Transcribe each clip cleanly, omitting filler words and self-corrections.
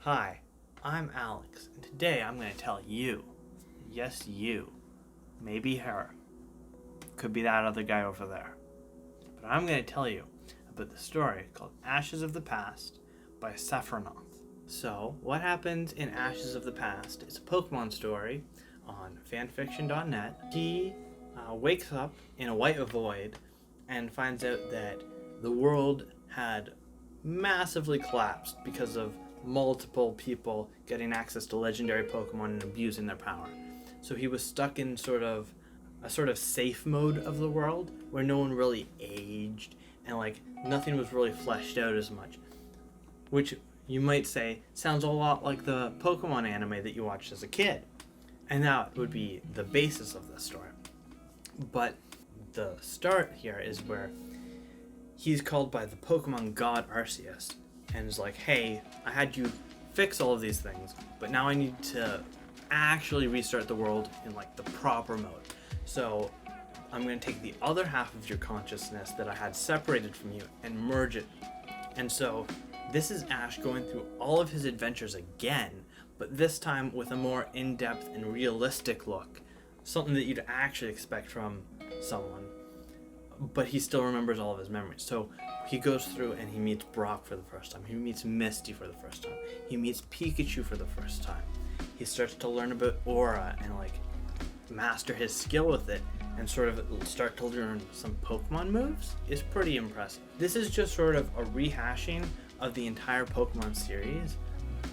Hi, I'm Alexz, and today I'm going to tell you, yes you, maybe her, could be that other guy over there, but I'm going to tell you about the story called Ashes of the Past by Stefan. So, what happens in Ashes of the Past is a Pokemon story on fanfiction.net. He wakes up in a white void and finds out that the world had massively collapsed because of multiple people getting access to legendary Pokemon and abusing their power. So he was stuck in a sort of safe mode of the world where no one really aged and nothing was really fleshed out as much, which you might say sounds a lot like the Pokemon anime that you watched as a kid, and that would be the basis of this story. But the start here is where he's called by the Pokemon god Arceus and is like, hey, I had you fix all of these things, but now I need to actually restart the world in the proper mode. So I'm going to take the other half of your consciousness that I had separated from you and merge it. And so this is Ash going through all of his adventures again, but this time with a more in-depth and realistic look. Something that you'd actually expect from someone, but he still remembers all of his memories. So he goes through and he meets Brock for the first time. He meets Misty for the first time. He meets Pikachu for the first time. He starts to learn about Aura and master his skill with it and sort of start to learn some Pokemon moves. Is pretty impressive. This is just sort of a rehashing of the entire Pokemon series,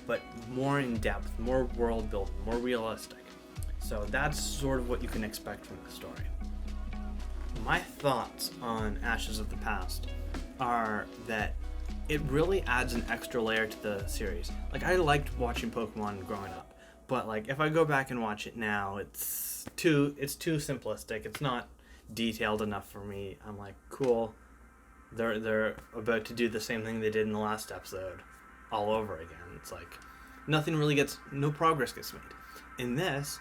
but more in depth, more world building, more realistic. So that's sort of what you can expect from the story. My thoughts on Ashes of the Past are that it really adds an extra layer to the series. I liked watching Pokemon growing up, but if I go back and watch it now, it's too simplistic. It's not detailed enough for me. I'm like, cool, they're about to do the same thing they did in the last episode all over again. It's no progress gets made. In this,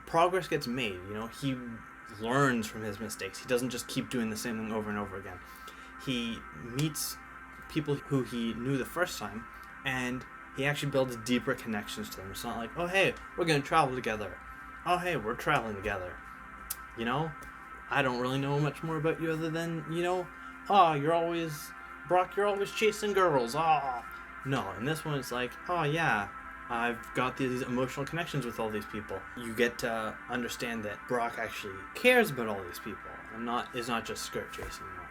progress gets made. He learns from his mistakes. He doesn't just keep doing the same thing over and over again. He meets people who he knew the first time, and he actually builds deeper connections to them. It's not like, oh hey, we're gonna travel together. Oh hey, we're traveling together. I don't really know much more about you other than, Brock, you're always chasing girls. No, in this one it's like, oh yeah, I've got these emotional connections with all these people. You get to understand that Brock actually cares about all these people and is not just skirt chasing and whatnot.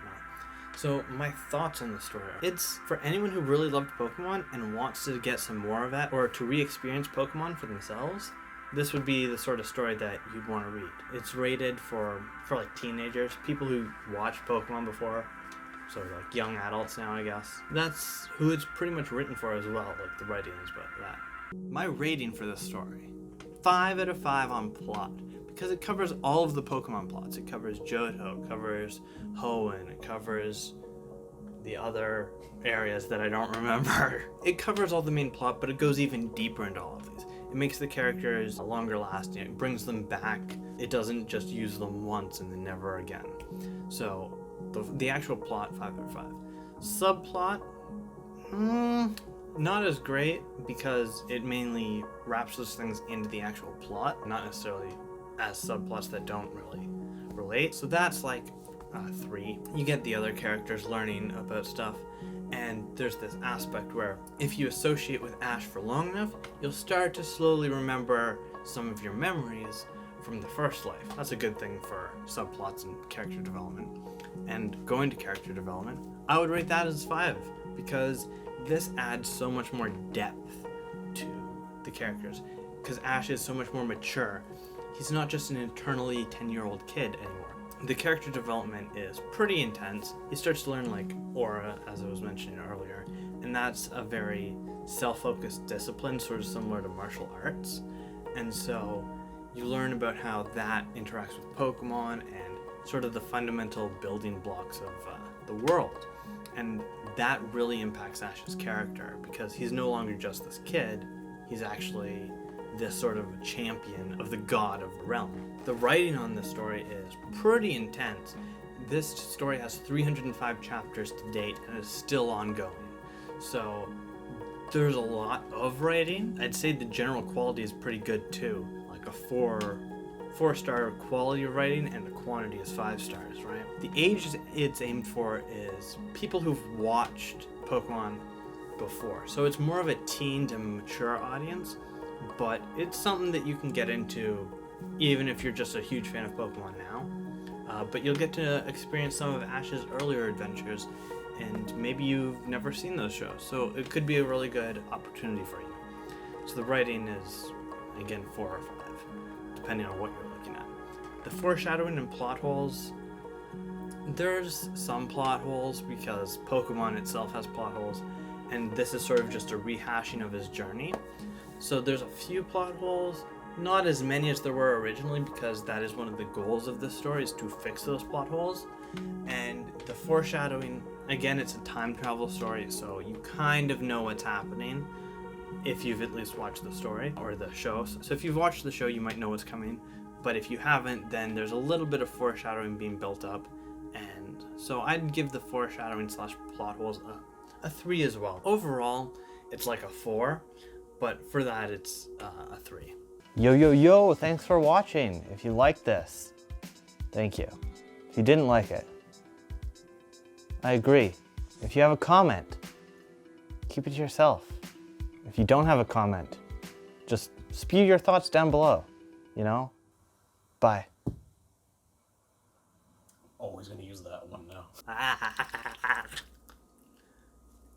So my thoughts on the story. It's for anyone who really loved Pokemon and wants to get some more of that or to re-experience Pokemon for themselves. This would be the sort of story that you'd want to read. It's rated for teenagers, people who watched Pokemon before, so young adults now, I guess. That's who it's pretty much written for as well, the writings, but that. My rating for this story, 5 out of 5 on plot, because it covers all of the Pokemon plots. It covers Johto, it covers Hoenn, it covers the other areas that I don't remember. It covers all the main plot, but it goes even deeper into all of these. It makes the characters longer lasting, it brings them back. It doesn't just use them once and then never again. So the actual plot, 5 out of 5. Subplot, not as great because it mainly wraps those things into the actual plot, not necessarily as subplots that don't really relate. So that's 3. You get the other characters learning about stuff, and there's this aspect where if you associate with Ash for long enough, you'll start to slowly remember some of your memories from the first life. That's a good thing for subplots and character development. And going to character development, I would rate that as 5 because this adds so much more depth to the characters because Ash is so much more mature. He's not just an eternally 10-year-old kid anymore. The character development is pretty intense. He starts to learn Aura, as I was mentioning earlier, and that's a very self-focused discipline, sort of similar to martial arts. And so you learn about how that interacts with Pokemon and sort of the fundamental building blocks of the world. And that really impacts Ash's character because he's no longer just this kid, he's actually this sort of champion of the god of the realm. The writing on this story is pretty intense. This story has 305 chapters to date and is still ongoing. So There's a lot of writing. I'd say the general quality is pretty good too. Like a four-star quality of writing, and the quantity is 5 stars, right? The age it's aimed for is people who've watched Pokemon before. So it's more of a teen to mature audience, but it's something that you can get into even if you're just a huge fan of Pokemon now. But you'll get to experience some of Ash's earlier adventures, and maybe you've never seen those shows, so it could be a really good opportunity for you. So the writing is, again, 4 or 5, depending on what you're looking at. The foreshadowing and plot holes, there's some plot holes because Pokemon itself has plot holes, and this is sort of just a rehashing of his journey. So there's a few plot holes, not as many as there were originally, because that is one of the goals of this story, is to fix those plot holes. And the foreshadowing, again, it's a time travel story, so you kind of know what's happening if you've at least watched the story or the show. So if you've watched the show, you might know what's coming, but if you haven't, then there's a little bit of foreshadowing being built up. And so I'd give the foreshadowing / plot holes a 3 as well. Overall, it's like a 4, but for that, it's a 3. Yo, thanks for watching. If you liked this, thank you. If you didn't like it, I agree. If you have a comment, keep it to yourself. If you don't have a comment, just spew your thoughts down below, you know? Bye. Always gonna use that one now.